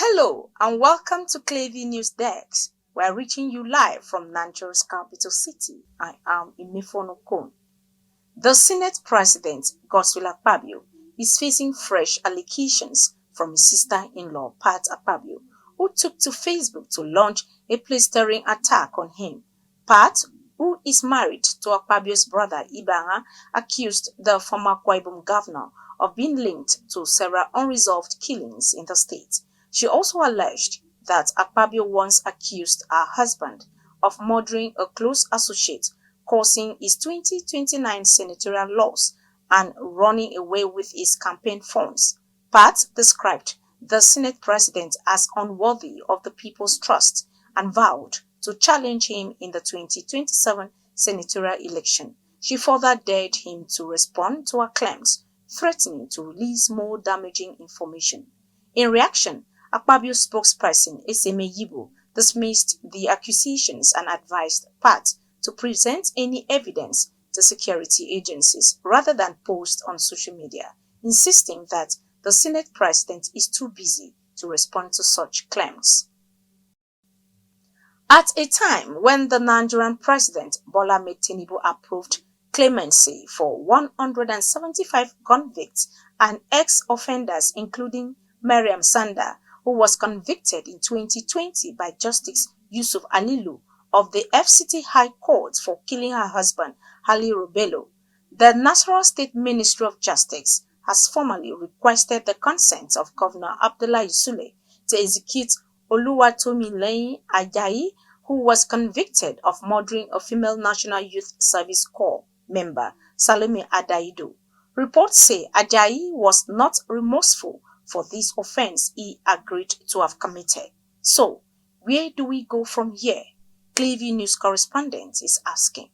Hello and welcome to Clavy News Desk. We're reaching you live from Nigeria's capital city. I am Imifono Kon. The Senate President, Godswill Akpabio, is facing fresh allegations from his sister-in-law, Pat Akpabio, who took to Facebook to launch a plastering attack on him. Pat, who is married to Akpabio's brother Ibanga, accused the former Akwa Ibom governor of being linked to several unresolved killings in the state. She also alleged that Akpabio once accused her husband of murdering a close associate, causing his 2029 senatorial loss and running away with his campaign funds. Pat described the Senate president as unworthy of the people's trust and vowed to challenge him in the 2027 senatorial election. She further dared him to respond to her claims, threatening to release more damaging information. In reaction, Akpabio's spokesperson, Eseme Yibo, dismissed the accusations and advised Pat to present any evidence to security agencies rather than post on social media, insisting that the Senate president is too busy to respond to such claims. At a time when the Nigerian president, Bola Ahmed Tinubu, approved clemency for 175 convicts and ex-offenders, including Mariam Sanda, who was convicted in 2020 by Justice Yusuf Alilu of the FCT High Court for killing her husband, Ali Robelo, the Nasarawa State Ministry of Justice has formally requested the consent of Governor Abdullahi Sule to execute Oluwatomileyin Ajayi, who was convicted of murdering a female National Youth Service Corps member, Salome Adaido. Reports say Ajayi was not remorseful for this offense he agreed to have committed. So, where do we go from here? Clavy News correspondent is asking.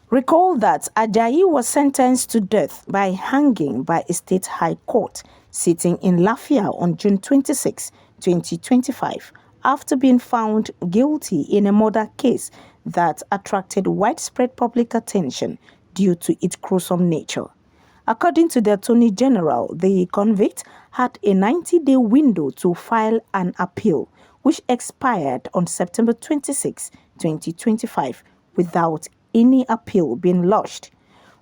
Recall that Ajayi was sentenced to death by hanging by a state high court sitting in Lafia on June 26, 2025, after being found guilty in a murder case that attracted widespread public attention due to its gruesome nature. According to the Attorney General, the convict had a 90-day window to file an appeal, which expired on September 26, 2025, without any appeal being lodged.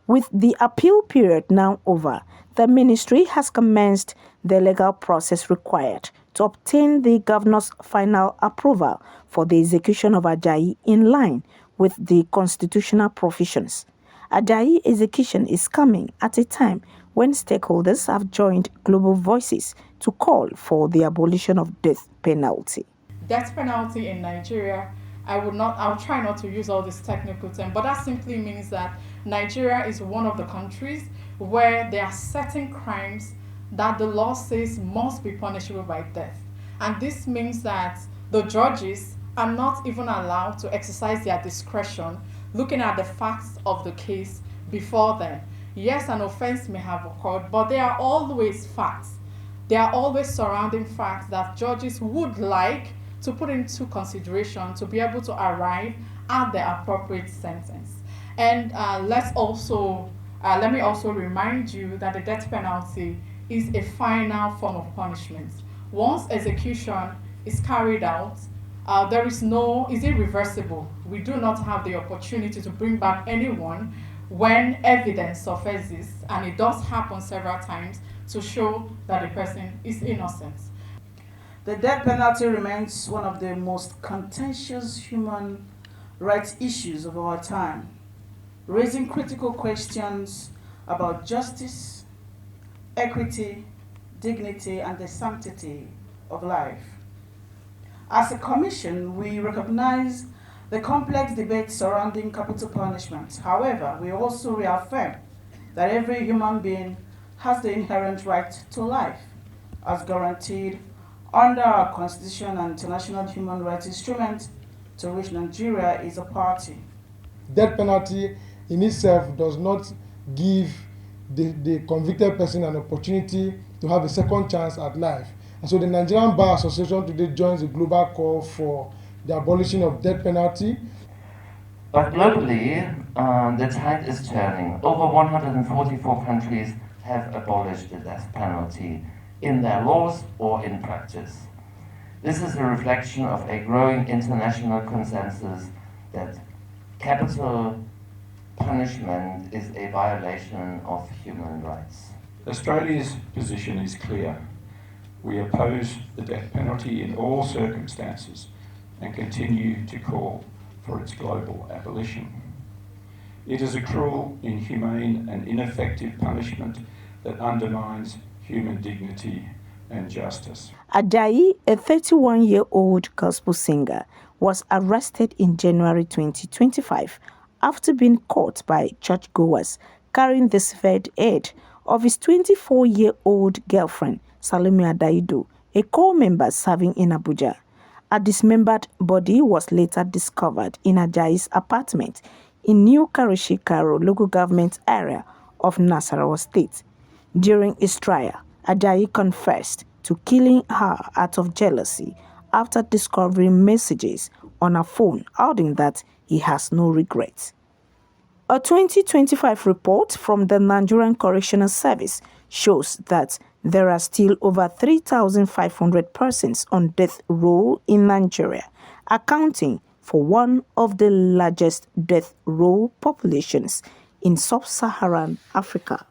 With the appeal period now over, the ministry has commenced the legal process required to obtain the governor's final approval for the execution of Ajayi in line with the constitutional provisions. Ajayi execution is coming at a time when stakeholders have joined global voices to call for the abolition of death penalty. Death penalty in Nigeria, I'll try not to use all this technical term, but that simply means that Nigeria is one of the countries where there are certain crimes that the law says must be punishable by death. And this means that the judges are not even allowed to exercise their discretion looking at the facts of the case before them. Yes, an offense may have occurred, but there are always facts. There are always surrounding facts that judges would like to put into consideration to be able to arrive at the appropriate sentence. And let me also remind you that the death penalty is a final form of punishment. Once execution is carried out, is it reversible? We do not have the opportunity to bring back anyone when evidence surfaces, and it does happen several times, to show that the person is innocent. The death penalty remains one of the most contentious human rights issues of our time, raising critical questions about justice, equity, dignity, and the sanctity of life. As a commission, we recognize the complex debate surrounding capital punishment. However, we also reaffirm that every human being has the inherent right to life, as guaranteed under our Constitution and international human rights instruments, to which Nigeria is a party. Death penalty in itself does not give the convicted person an opportunity to have a second chance at life. And so the Nigerian Bar Association today joins the global call for the abolition of death penalty. But globally, the tide is turning. Over 144 countries have abolished the death penalty in their laws or in practice. This is a reflection of a growing international consensus that capital punishment is a violation of human rights. Australia's position is clear. We oppose the death penalty in all circumstances and continue to call for its global abolition. It is a cruel, inhumane and ineffective punishment that undermines human dignity and justice. Ajayi, a 31-year-old gospel singer, was arrested in January 2025 after being caught by churchgoers carrying the severed head of his 24-year-old girlfriend, Salome Adaidu, a corps member serving in Abuja. A dismembered body was later discovered in Ajayi's apartment in New Karishikaro local government area of Nasarawa State. During his trial, Ajayi confessed to killing her out of jealousy after discovering messages on her phone, adding that he has no regrets. A 2025 report from the Nigerian Correctional Service shows that there are still over 3,500 persons on death row in Nigeria, accounting for one of the largest death row populations in sub-Saharan Africa.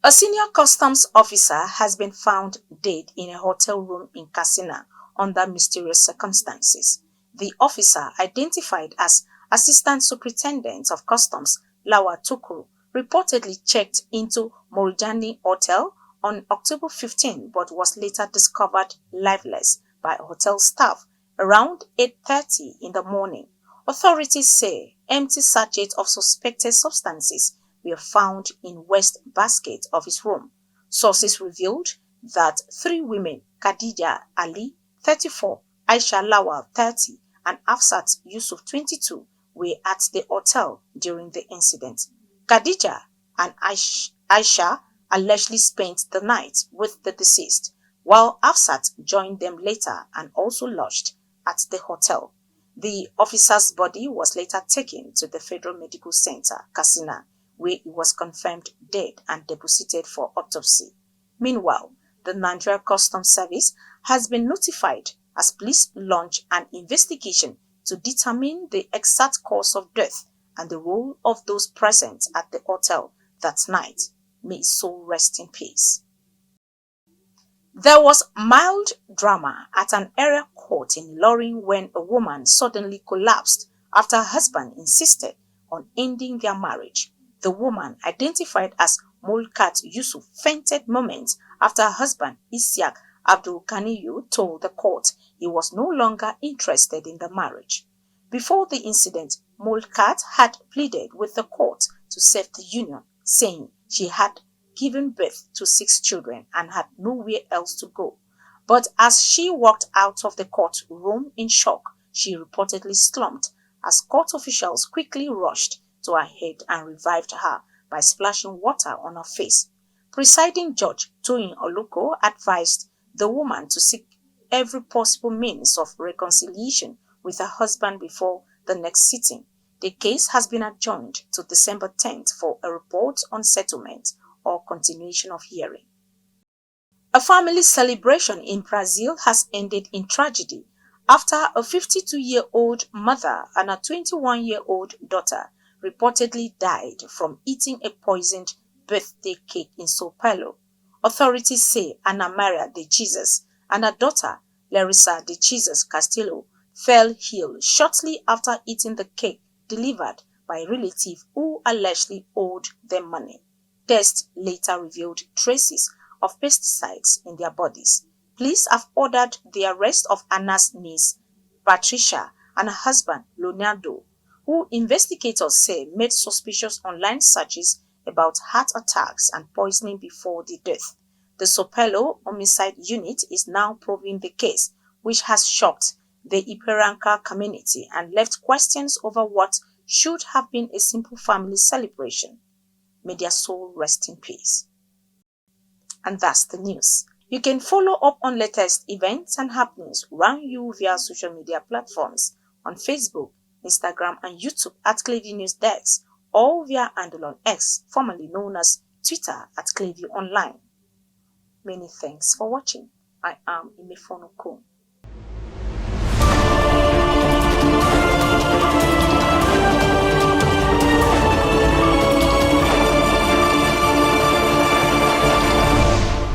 A senior customs officer has been found dead in a hotel room in Katsina under mysterious circumstances. The officer, identified as Assistant Superintendent of Customs Lawa Tukuru, reportedly checked into Morijani Hotel on October 15 but was later discovered lifeless by hotel staff around 8:30 in the morning. Authorities say empty sachets of suspected substances were found in waste basket of his room. Sources revealed that 3 women, Khadija Ali, 34, Aisha Lawal, 30, and Afsat Yusuf, 22, were at the hotel during the incident. Khadija and Aisha allegedly spent the night with the deceased, while Afsat joined them later and also lodged at the hotel. The officer's body was later taken to the Federal Medical Center, Katsina, where he was confirmed dead and deposited for autopsy. Meanwhile, the Nigeria Customs Service has been notified as police launch an investigation to determine the exact cause of death and the role of those present at the hotel that night. May his soul rest in peace. There was mild drama at an area court in Ilorin when a woman suddenly collapsed after her husband insisted on ending their marriage. The woman, identified as Mulkat Yusuf, fainted moments after her husband Isiaq Abdul Ganiyu told the court he was no longer interested in the marriage. Before the incident, Mulkat had pleaded with the court to save the union, saying she had given birth to 6 children and had nowhere else to go. But as she walked out of the courtroom in shock, she reportedly slumped as court officials quickly rushed to her head and revived her by splashing water on her face. Presiding Judge Toyin Oluko advised the woman to seek every possible means of reconciliation with her husband before the next sitting. The case has been adjourned to December 10th for a report on settlement or continuation of hearing. A family celebration in Brazil has ended in tragedy after a 52-year-old mother and a 21-year-old daughter reportedly died from eating a poisoned birthday cake in São Paulo. Authorities say Ana Maria de Jesus and her daughter Larissa de Jesus Castillo fell ill shortly after eating the cake delivered by a relative who allegedly owed them money. Tests later revealed traces of pesticides in their bodies. Police have ordered the arrest of Anna's niece, Patricia, and her husband, Leonardo, who investigators say made suspicious online searches about heart attacks and poisoning before the death. The São Paulo Homicide Unit is now probing the case, which has shocked the Iperanca community and left questions over what should have been a simple family celebration. May their soul rest in peace. And that's the news. You can follow up on latest events and happenings around you via social media platforms on Facebook, Instagram, and YouTube at Clavy News Desk, or via handle on X, formerly known as Twitter, at Clavy Online. Many thanks for watching. I am Imefonokun.